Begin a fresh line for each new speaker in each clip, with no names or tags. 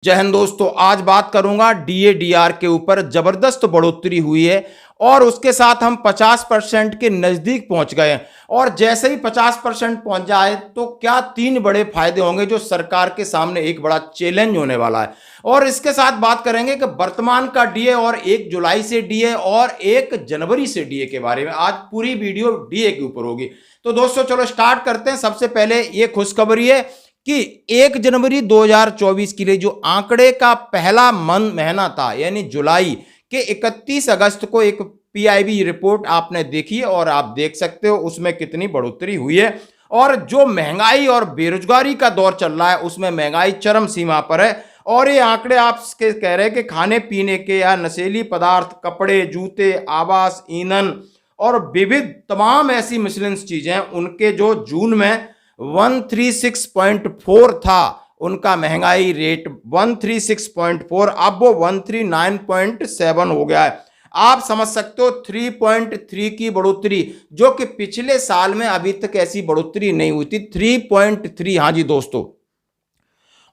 जय हिंद दोस्तों, आज बात करूंगा डीए डीआर के ऊपर। जबरदस्त बढ़ोतरी हुई है और उसके साथ हम 50% के नजदीक पहुंच गए हैं। और जैसे ही 50% पहुंच जाए तो क्या तीन बड़े फायदे होंगे जो सरकार के सामने एक बड़ा चैलेंज होने वाला है। और इसके साथ बात करेंगे कि वर्तमान का डीए और 1 जुलाई से डीए और 1 जनवरी से डीए के बारे में। आज पूरी वीडियो डीए के ऊपर होगी। तो दोस्तों चलो स्टार्ट करते हैं। सबसे पहले ये खुशखबरी है कि 1 जनवरी 2024 के लिए जो आंकड़े का पहला महीना था यानी जुलाई के 31 अगस्त को एक पीआईबी रिपोर्ट आपने देखी है और आप देख सकते हो उसमें कितनी बढ़ोतरी हुई है। और जो महंगाई और बेरोजगारी का दौर चल रहा है उसमें महंगाई चरम सीमा पर है। और ये आंकड़े आप कह रहे हैं कि खाने पीने के या नशीली पदार्थ, कपड़े, जूते, आवास, ईंधन और विविध तमाम ऐसी मिसलेनियस चीजें उनके जो जून में 136.4 था उनका महंगाई रेट 136.4, अब वो 139.7 हो गया है। आप समझ सकते हो 3.3 की बढ़ोतरी, जो कि पिछले साल में अभी तक ऐसी बढ़ोतरी नहीं हुई थी। 3.3, हाँ जी दोस्तों।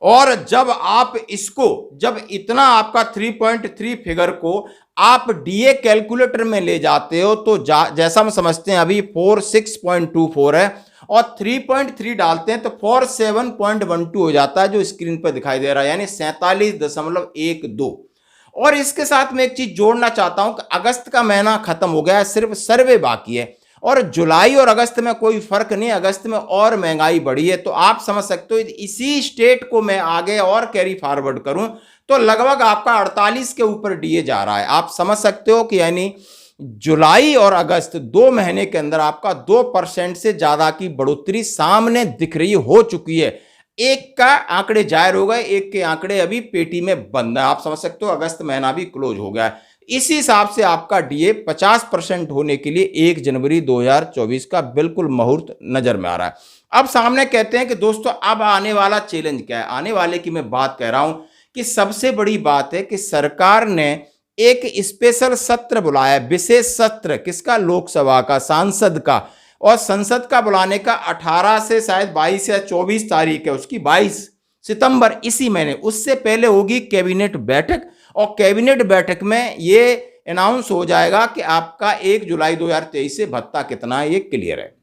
और जब इतना आपका 3.3 फिगर को आप डीए कैलकुलेटर में ले जाते हो तो जैसा हम समझते हैं अभी 46.24 है और 3.3 डालते हैं तो 47.12 हो जाता है जो स्क्रीन पर दिखाई दे रहा है, यानी 47.12। और इसके साथ मैं एक चीज जोड़ना चाहता हूं कि अगस्त का महीना खत्म हो गया है, सिर्फ सर्वे बाकी है और जुलाई और अगस्त में कोई फर्क नहीं। अगस्त में और महंगाई बढ़ी है। तो आप समझ सकते हो इसी स्टेट को मैं आगे और कैरी फॉरवर्ड करूं तो लगभग आपका 48 के ऊपर डीए जा रहा है। आप समझ सकते हो कि यानी जुलाई और अगस्त 2 महीने के अंदर आपका 2% से ज्यादा की बढ़ोतरी सामने दिख रही हो चुकी है। एक का आंकड़े जाहिर हो गए, एक के आंकड़े अभी पेटी में बंद है। आप समझ सकते हो अगस्त महीना भी क्लोज हो गया है। इसी हिसाब से आपका डीए 50% होने के लिए 1 जनवरी 2024 का बिल्कुल मुहूर्त नजर में आ रहा है। अब सामने कहते हैं कि दोस्तों अब आने वाला चैलेंज क्या है। आने वाले की मैं बात कह रहा हूं कि सबसे बड़ी बात है कि सरकार ने एक स्पेशल सत्र बुलाया, विशेष सत्र। किसका? लोकसभा का, सांसद का। और संसद का बुलाने का 18 से शायद 22 या 24 तारीख है उसकी, 22 सितंबर इसी महीने। उससे पहले होगी कैबिनेट बैठक और कैबिनेट बैठक में ये अनाउंस हो जाएगा कि आपका 1 जुलाई 2023 से भत्ता कितना है, ये क्लियर है,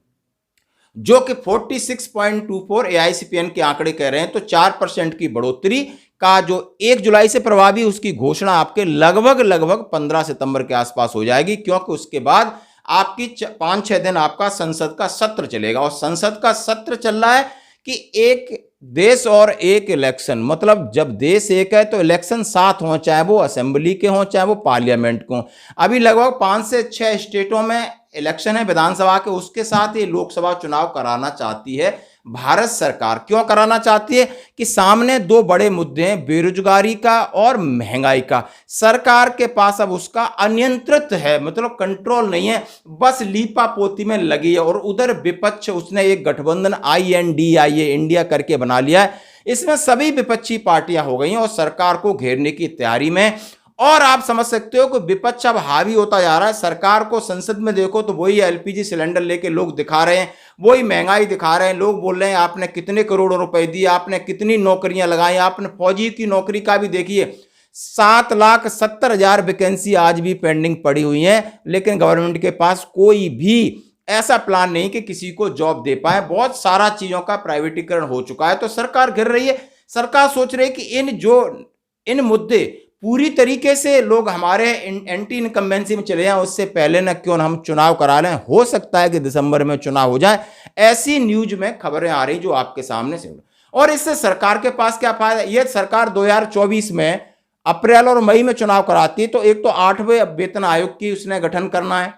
जो कि 46.24 एआईसीपीएन के आंकड़े कह रहे हैं। तो 4% की बढ़ोतरी का जो 1 जुलाई से प्रभावी, उसकी घोषणा आपके लगभग 15 सितंबर के आसपास हो जाएगी, क्योंकि उसके बाद आपकी 5-6 दिन आपका संसद का सत्र चलेगा। और संसद का सत्र चल रहा है कि एक देश और एक इलेक्शन, मतलब जब देश एक है तो इलेक्शन साथ हो, चाहे वो असेंबली के हों चाहे वो पार्लियामेंट के हों। अभी लगभग 5 से 6 स्टेटों में इलेक्शन है विधानसभा के, उसके साथ ही लोकसभा चुनाव कराना चाहती है भारत सरकार। क्यों कराना चाहती है? कि सामने 2 बड़े मुद्दे हैं, बेरोजगारी का और महंगाई का। सरकार के पास अब उसका अनियंत्रित है, मतलब कंट्रोल नहीं है, बस लीपा पोती में लगी है। और उधर विपक्ष, उसने एक गठबंधन INDIA इंडिया करके बना लिया है। इसमें सभी विपक्षी पार्टियां हो गई हैं और सरकार को घेरने की तैयारी में। और आप समझ सकते हो कि विपक्ष अब हावी होता जा रहा है। सरकार को संसद में देखो तो वही एलपीजी सिलेंडर लेके लोग दिखा रहे हैं, वही महंगाई दिखा रहे हैं। लोग बोल रहे हैं आपने कितने करोड़ों रुपए दिए, आपने कितनी नौकरियां लगाई। आपने फौजी की नौकरी का भी देखिए, 7,70,000 वैकेंसी आज भी पेंडिंग पड़ी हुई है, लेकिन गवर्नमेंट के पास कोई भी ऐसा प्लान नहीं कि किसी को जॉब दे पाए। बहुत सारा चीजों का प्राइवेटीकरण हो चुका है। तो सरकार घिर रही है। सरकार सोच रही है कि इन मुद्दे पूरी तरीके से लोग हमारे एंटी इनकम्बेंसी में चले जाएं, उससे पहले न क्यों हम चुनाव करा लें। हो सकता है कि दिसंबर में चुनाव हो जाए। ऐसी न्यूज में खबरें आ रही जो आपके सामने से। और इससे सरकार के पास क्या फायदा? ये सरकार 2024 में अप्रैल और मई में चुनाव कराती है तो एक तो 8वें वेतन आयोग की उसने गठन करना है,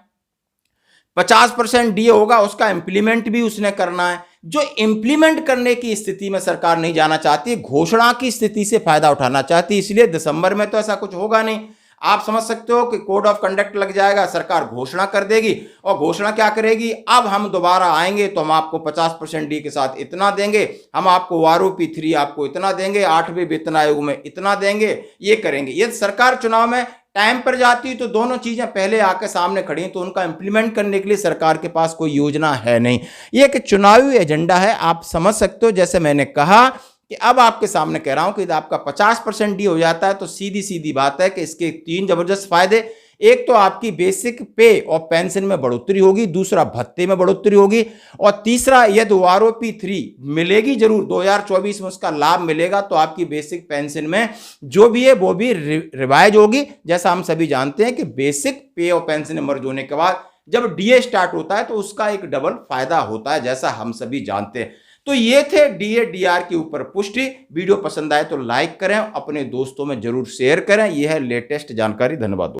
50% डीए होगा, उसका इंप्लीमेंट भी उसने करना है। जो इंप्लीमेंट करने की स्थिति में सरकार नहीं जाना चाहती, घोषणा की स्थिति से फायदा उठाना चाहती है। इसलिए दिसंबर में तो ऐसा कुछ होगा नहीं। आप समझ सकते हो कि कोड ऑफ कंडक्ट लग जाएगा, सरकार घोषणा कर देगी। और घोषणा क्या करेगी? अब हम दोबारा आएंगे तो हम आपको 50% डी के साथ इतना देंगे, हम आपको ROP3 आपको इतना देंगे, 8वें वेतन आयोग में इतना देंगे, ये करेंगे। ये सरकार चुनाव में टाइम पर जाती तो दोनों चीजें पहले आके सामने खड़ी, तो उनका इंप्लीमेंट करने के लिए सरकार के पास कोई योजना है नहीं। ये एक चुनावी एजेंडा है। आप समझ सकते हो, जैसे मैंने कहा कि अब आपके सामने कह रहा हूं कि यदि आपका 50% डी हो जाता है तो सीधी सीधी बात है कि इसके 3 जबरदस्त फायदे। एक तो आपकी बेसिक पे और पेंशन में बढ़ोतरी होगी, दूसरा भत्ते में बढ़ोतरी होगी, और तीसरा यदि आरओपी 3 मिलेगी जरूर 2024 में, उसका लाभ मिलेगा तो आपकी बेसिक पेंशन में जो भी है वो भी रिवाइज होगी। जैसा हम सभी जानते हैं कि बेसिक पे और पेंशन मर्ज होने के बाद जब डीए स्टार्ट होता है तो उसका एक डबल फायदा होता है, जैसा हम सभी जानते हैं। तो ये थे डीए डीआर के ऊपर पुष्टि। वीडियो पसंद आए तो लाइक करें, अपने दोस्तों में जरूर शेयर करें। यह है लेटेस्ट जानकारी। धन्यवाद।